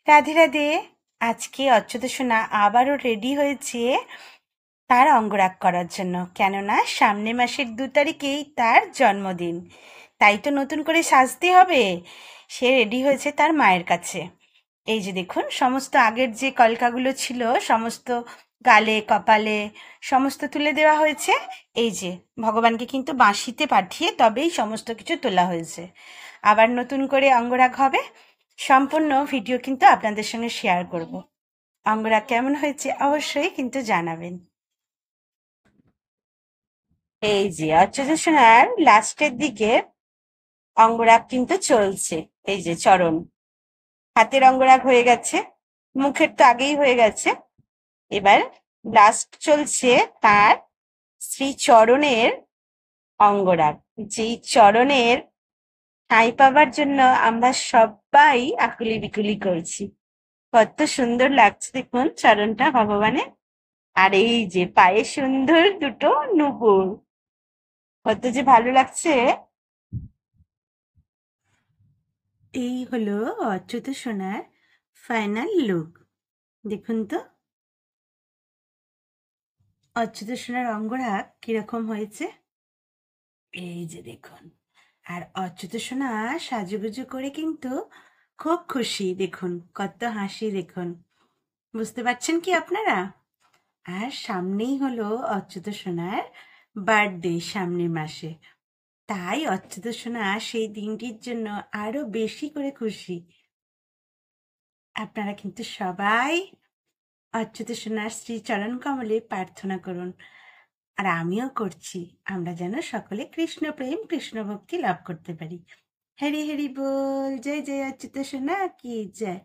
রাধে রাধে। আজকে অচ্যুত সোনা আবারও রেডি হয়েছে তার অঙ্গরাগ করার জন্য, কেননা সামনের মাসের 2 তারিখেই তার জন্মদিন। তাই তো নতুন করে সাজতে হবে। সে রেডি হয়েছে তার মায়ের কাছে। এই যে দেখুন, সমস্ত আগের যে কলকাগুলো ছিল সমস্ত গালে কপালে সমস্ত তুলে দেওয়া হয়েছে। এই যে ভগবানকে কিন্তু বাঁশিতে পাঠিয়ে তবেই সমস্ত কিছু তোলা হয়েছে। আবার নতুন করে অঙ্গরাগ হবে। সম্পূর্ণ ভিডিও কিন্তু আপনাদের সঙ্গে শেয়ার করব। অঙ্গরাগ কেমন হয়েছে অবশ্যই কিন্তু জানাবেন। এই যে অচ্যুত সোনার লাস্টের দিকে অঙ্গরাগ কিন্তু চলছে। এই যে চরণ, হাতের অঙ্গরাগ হয়ে গেছে, মুখের তো আগেই হয়ে গেছে। এবার লাস্ট চলছে তার শ্রীচরণের অঙ্গরাগ, যেই চরণের ঠাঁই পাবার জন্য আমরা সবাই আকুলি বিকুলি করছি। কত সুন্দর লাগছে দেখুন চরণটা ভগবানের। আর এই যে পায়ে সুন্দর দুটো নুপুর, কত যে ভালো লাগছে। এই হলো অচ্যুত সোনার ফাইনাল লুক। দেখুন তো অচ্যুত সোনার অঙ্গরাগ কিরকম হয়েছে। এই যে দেখুন, আর অচ্যুত সোনা সাজুগুজু করে কিন্তু খুব খুশি। দেখুন কত হাসি, দেখুন বুঝতে পারছেন কি আপনারা। আর সামনেই হলো অচ্যুত সোনার বার্থডে সামনের মাসে। তাই অচ্যুত সোনা সেই দিনটির জন্য আরো বেশি করে খুশি। আপনারা কিন্তু সবাই অচ্যুত সোনার শ্রী চরণ কমলে প্রার্থনা করুন, আর আমিও করছি, আমরা যেন সকলে কৃষ্ণ প্রেম কৃষ্ণ ভক্তি লাভ করতে পারি। হরি হরি বল, জয় জয় অচ্যুত সোনা কি জয়।